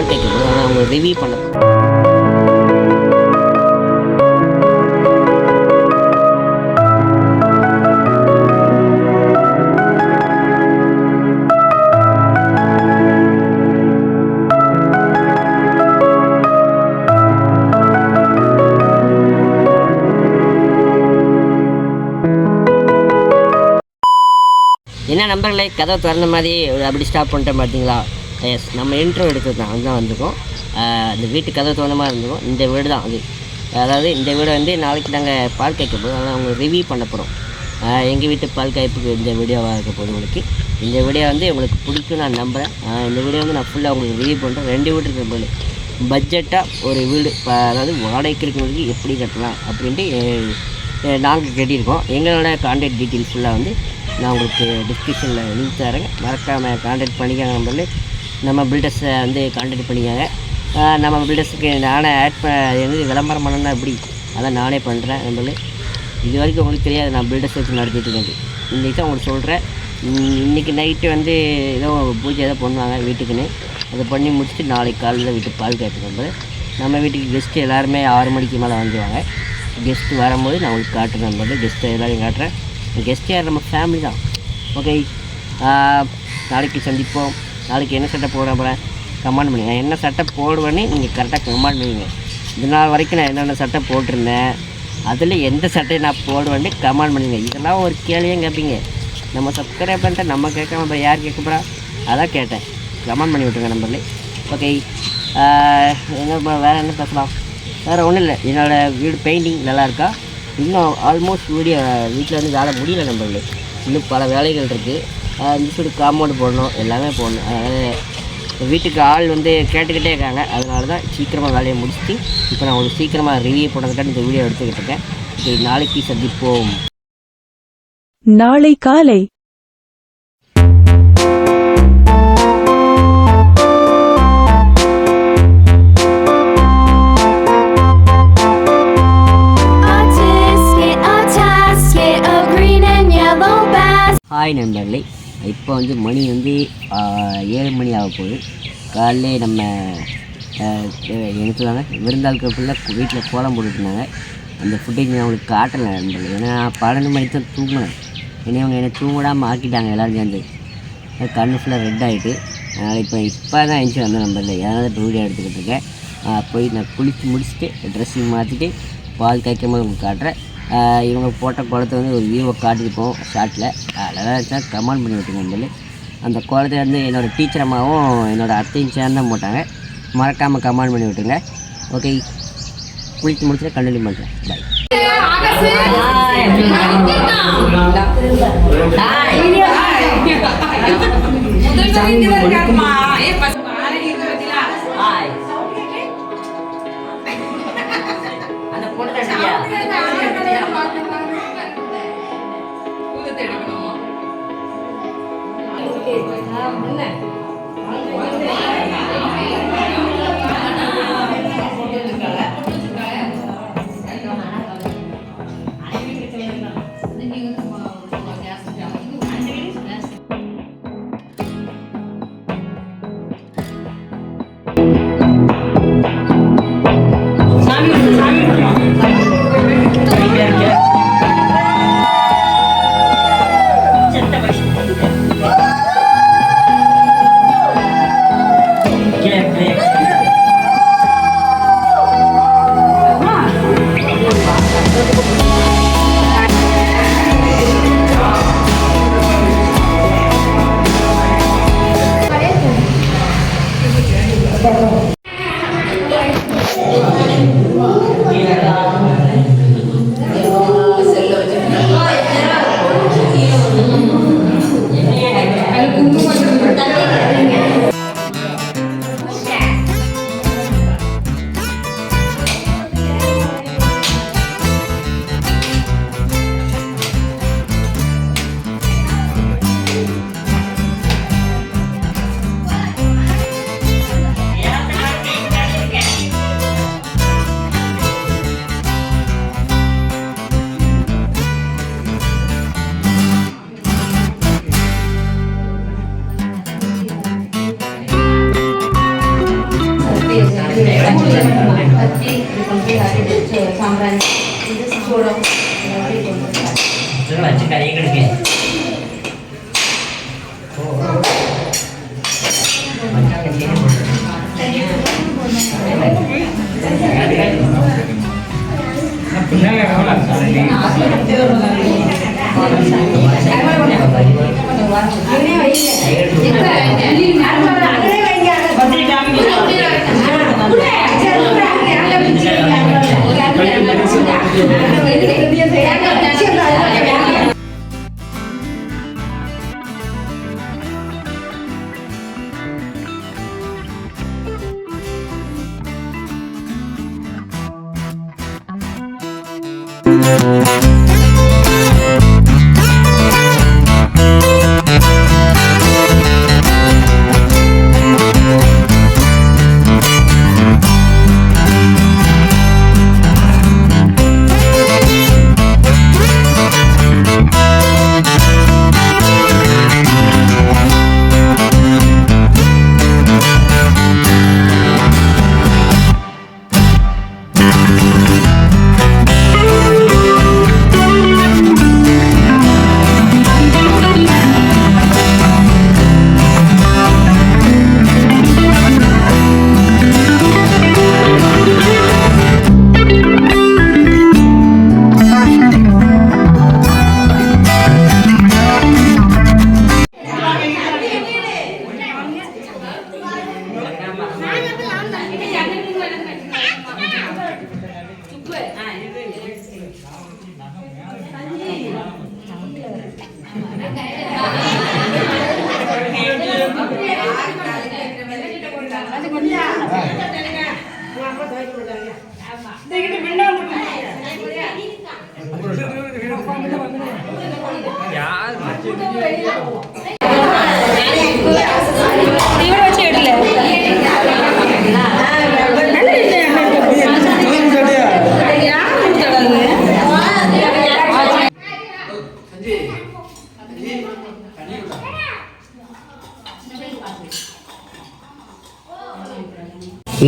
பால் கேட்கும்போது ஆனால் அவங்க ரிவ்யூ பண்ண என்ன நம்பர்களே, கதை திறந்த மாதிரி அப்படி ஸ்டாப் பண்ணிட்டேன் பார்த்தீங்களா? எஸ், நம்ம இன்ட்ரோ எடுத்தது தான், அதுதான் வந்திருக்கோம். அந்த வீட்டு கதை திறந்த மாதிரி இருந்திருக்கும். இந்த வீடு தான் அது. அதாவது இந்த வீடை வந்து நாளைக்கு நாங்கள் பால் காய்க்க போதும், அதனால் அவங்க ரிவ்யூ பண்ண போகிறோம். எங்கள் வீட்டு பால் காய்ப்புக்கு இந்த வீடியோவாக இருக்க போது உங்களுக்கு. இந்த வீடியோ வந்து உங்களுக்கு பிடிக்கும் நான் நம்புகிறேன். இந்த வீடியோ வந்து நான் ஃபுல்லாக உங்களுக்கு ரிவ்யூ பண்ணுறேன். 2 வீடு இருக்கிற போது பட்ஜெட்டாக ஒரு வீடு, அதாவது வாடகைக்கு இருக்கிறவங்களுக்கு எப்படி கட்டலாம் அப்படின்ட்டு நாங்கள் கட்டியிருக்கோம். எங்களோட கான்டாக்ட் டீட்டெயில்ஸ் ஃபுல்லாக வந்து நான் உங்களுக்கு டிஸ்கிரிப்ஷனில் லிங்க் தரேங்க. மறக்காமல் கான்டாக்ட் பண்ணிக்காங்க. நம்மளே நம்ம பில்டர்ஸை வந்து கான்டாக்ட் பண்ணிக்காங்க. நம்ம பில்டர்ஸுக்கு நானே ஆட் விளம்பரம் பண்ணணும்னா எப்படி, அதான் நானே பண்ணுறேன். நம்மளே இது வரைக்கும் உங்களுக்கு தெரியாது, நான் பில்டர்ஸ் வச்சு நடத்திட்டு இருக்கேன். இன்றைக்கி தான் உங்களுக்கு சொல்கிறேன். இன்றைக்கி நைட்டு வந்து ஏதோ பூஜை ஏதோ பண்ணுவாங்க வீட்டுக்குன்னு. அதை பண்ணி முடிச்சுட்டு நாளைக்கு காலையில் வீட்டுக்கு பால் காய்ச்சி நம்ம வீட்டுக்கு கெஸ்ட்டு எல்லாருமே 6 மணிக்கு மேலே வந்துடுவாங்க. கெஸ்ட்டு வரும்போது நான் உங்களுக்கு காட்டுறேன். நம்ம கெஸ்ட்டு எல்லோரையும் காட்டுறேன். கெஸ்ட்டு யார், நம்ம ஃபேமிலி தான். ஓகே, நாளைக்கு சந்திப்போம். நாளைக்கு என்ன சட்டை போட போகிறேன் கமெண்ட் பண்ணுங்க. என்ன சட்டை போடுவேன்னு நீங்கள் கரெக்டாக கமெண்ட் பண்ணுவீங்க. இது நாள் வரைக்கும் நான் என்னென்ன சட்டை போட்டிருந்தேன், அதில் எந்த சட்டையை நான் போடுவேன்னு கமெண்ட் பண்ணுங்க. இதெல்லாம் ஒரு கேள்வியும் கேட்பீங்க. நம்ம சப்ஸ்கிரைப் பண்ணிட்டு நம்ம கேட்காம அப்புறம் யார் கேட்க போகிறா? அதான் கேட்டேன். கமெண்ட் பண்ணி விட்டுருங்க நம்பர்லே. ஓகே, என்ன வேறு என்ன பேசலாம்? வேறு ஒன்றும் இல்லை. என்னோடய வீடு பெயிண்டிங் நல்லா இருக்கா? இன்னும் ஆல்மோஸ்ட் வீட்டில் வந்து வேலை முடியல நம்பர்களே. இன்னும் பல வேலைகள் இருக்குது. இந்த சைடு காம்பவுண்டு போடணும், எல்லாமே போடணும். அதனால் வீட்டுக்கு ஆள் வந்து கேட்டுக்கிட்டே இருக்காங்க. அதனால தான் சீக்கிரமாக வேலையை முடிச்சுட்டு இப்போ நான் ஒரு சீக்கிரமாக ரிவ்யூ பண்ணுறதுக்காக இந்த வீடியோ எடுத்துக்கிட்டு இருக்கேன். ஓகே, நாளைக்கு சந்திப்போம். நாளை காலை ஹாய் நண்பர்களே, இப்போ வந்து மணி வந்து 7 மணி ஆக போகுது. காலையிலே நம்ம எடுத்துவாங்க விருந்தாளுக்கு ஃபுல்லாக வீட்டில் கோலம் போட்டுருந்தாங்க. அந்த ஃபுட்டேஜ் நான் உங்களுக்கு காட்டலை நண்பர்களே. ஏன்னா 12 மணிக்கு தான் தூங்கினேன். ஏன்னா அவங்க என்னை தூங்கிடாமல் ஆக்கிட்டாங்க எல்லோரும் சேர்ந்து. கண்ணு ஃபுல்லாக ரெட் ஆகிட்டு. அதனால் இப்போ தான் எழுந்துச்சி வந்தேன் நண்பர்களே. ஏதாவது இப்போ வீடியோ எடுத்துக்கிட்டு இருக்கேன். போய் நான் குளித்து முடிச்சுட்டு ட்ரெஸ்ஸிங் மாற்றிட்டு பால் காய்க்கும் போது உங்களுக்கு காட்டுறேன். இவங்க போட்ட கோலத்தை வந்து ஒரு வியூவை காட்டியிருப்போம் ஷார்ட்டில். அதெல்லாம் இருந்துச்சுன்னா கமெண்ட் பண்ணி விட்டுருங்க நண்பர்களே. அந்த கோலத்தை வந்து என்னோடய டீச்சர் அம்மாவும் என்னோடய அத்தையும் சேர்ந்து தான் போட்டாங்க. மறக்காமல் கமெண்ட் பண்ணி விட்டுருங்க. ஓகே, குளித்து முடிச்சுட்டு கண்டினியூ பண்ணுறேன். பாய். வச்சு கரையை கிடைக்கு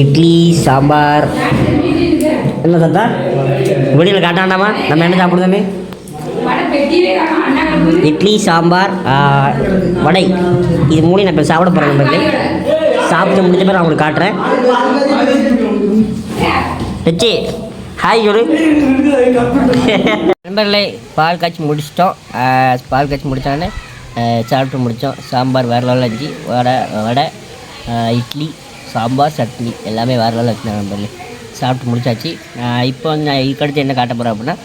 இட்லி சாம்பார் என்ன தாத்தா வெளியில் காட்டாண்டாமா நம்ம என்ன சாப்பிடுதோமே இட்லி சாம்பார் வடை இது மூணு நான் இப்போ சாப்பிட போகிறேன் நண்பர்களே. சாப்பிட்டு முடிஞ்ச பிறகு நான் உங்களுக்கு காட்டுறேன். வச்சு ஹாய் சொல்லு நண்பர்களே. பால் காய்ச்சி முடிச்சிட்டோம். பால் காய்ச்சி முடித்தோடனே சாப்பிட்டு முடித்தோம். சாம்பார் வேறு லெவலில் இருந்துச்சு. வடை இட்லி சாம்பார் சட்னி எல்லாமே வேறு லெவலில் வச்சுருந்தாங்க நண்பர்களே. சாப்பிட்டு முடிச்சாச்சு. இப்போ வந்து இதுக்கடுத்து என்ன காட்ட போகிறேன் அப்படின்னா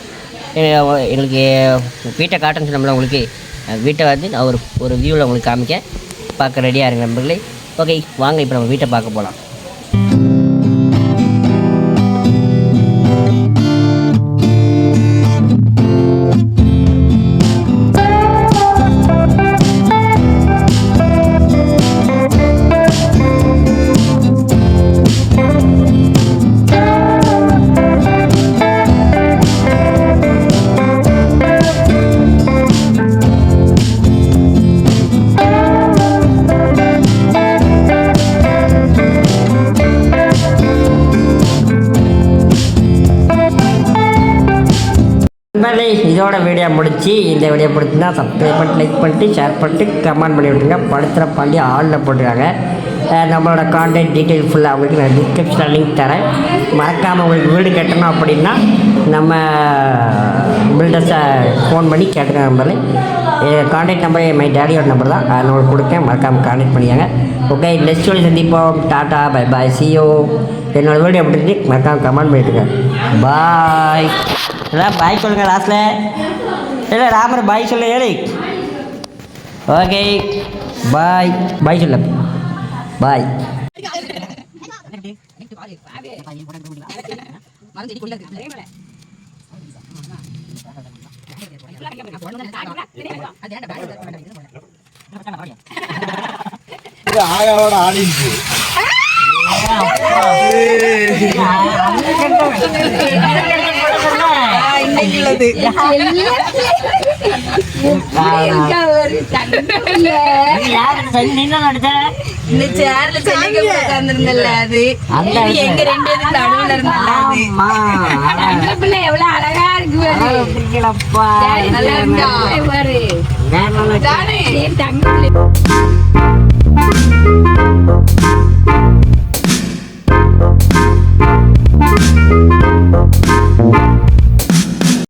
எங்களுக்கு வீட்டை காட்டுன்னு சொன்னோம்ல உங்களுக்கு வீட்டை வந்து நான் ஒரு வியூவில் உங்களுக்கு காமிக்க பார்க்க ரெடியாக இருங்க நண்பர்களே. ஓகே வாங்க இப்போ நம்ம வீட்டை பார்க்க போகலாம். இதோட வீடியோ முடிச்சு இந்த வீடியோ பிடிச்சிருந்தா சப்ஸ்கிரைப் பண்ணிட்டு லைக் பண்ணிட்டு ஷேர் பண்ணிட்டு கமெண்ட் பண்ணி விட்டுருங்க. படுத்துகிற பாண்டி ஆளில் போட்டுருக்காங்க. நம்மளோட கான்டாக்ட் டீட்டெயில் ஃபுல்லாக அவங்களுக்கு நான் டிஸ்கிரிப்ஷனில் லிங்க் தரேன். மறக்காமல் உங்களுக்கு வீடு கட்டணும் அப்படின்னா நம்ம பில்டர்ஸை ஃபோன் பண்ணி கேட்டுங்க. நம்பர் கான்டாக்ட் நம்பர் மை டேடியோட நம்பர் தான், அதை உங்களுக்கு கொடுத்தேன். மறக்காமல் கான்டாக்ட் பண்ணிக்காங்க. ஓகே நெக்ஸ்ட் வீடியோ சந்திப்போம். டாட்டா பை பாய் சியோ. என்னோடய வீடியோ எப்படி இருந்துச்சு மறக்காமல் கமெண்ட் பண்ணிட்டுருங்க. பாய். எல்லாம் பாய் சொல்லுங்க லாஸ்ட்டில். இல்லை ராமர் பாய் சொல்ல ஏழை. Okay bye. பாய் சொல்ல பாய். ஆயாவோட ஆடிச்சு நீ இந்த சேர்ல செல்லிக்க உட்கார்ந்திருந்தல்ல அது அந்த இது எங்க ரெண்டு பேருக்கு நடுவுல இருந்தல்ல அது ஆமா. அந்த பிள்ளை எவ்வளவு அழகா இருக்கு பாரு. இருக்கீங்களப்பா. நல்லா இருக்கா பாரு. வேற நல்லா இருக்கு. சரி, தங்க பிள்ளை.